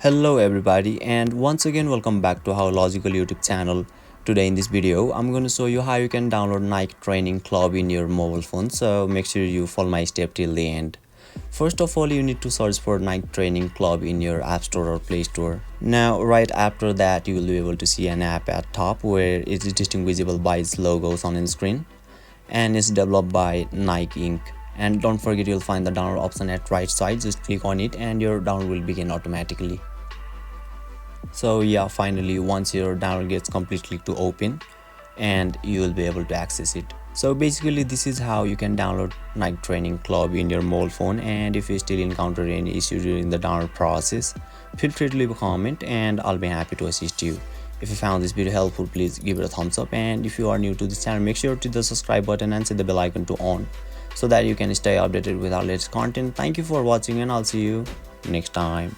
Hello everybody, and once again welcome back to our Logical YouTube channel. Today in this video I'm going to show you how you can download Nike Training Club in your mobile phone, so make sure you follow my step till the end. First of all, you need to search for Nike Training Club in your App Store or Play Store. Now right after that you will be able to see an app at top where it is distinguishable by its logos on the screen, and it's developed by Nike Inc. And don't forget, you'll find the download option at right side. Just click on it and your download will begin automatically. So yeah, finally once your download gets completely to open and you will be able to access it. So basically this is how you can download Nike Training Club in your mobile phone, and if you still encounter any issue during the download process, feel free to leave a comment and I'll be happy to assist you. If you found this video helpful, please give it a thumbs up, and if you are new to this channel, make sure to hit the subscribe button and set the bell icon to on so that you can stay updated with our latest content. Thank you for watching and I'll see you next time.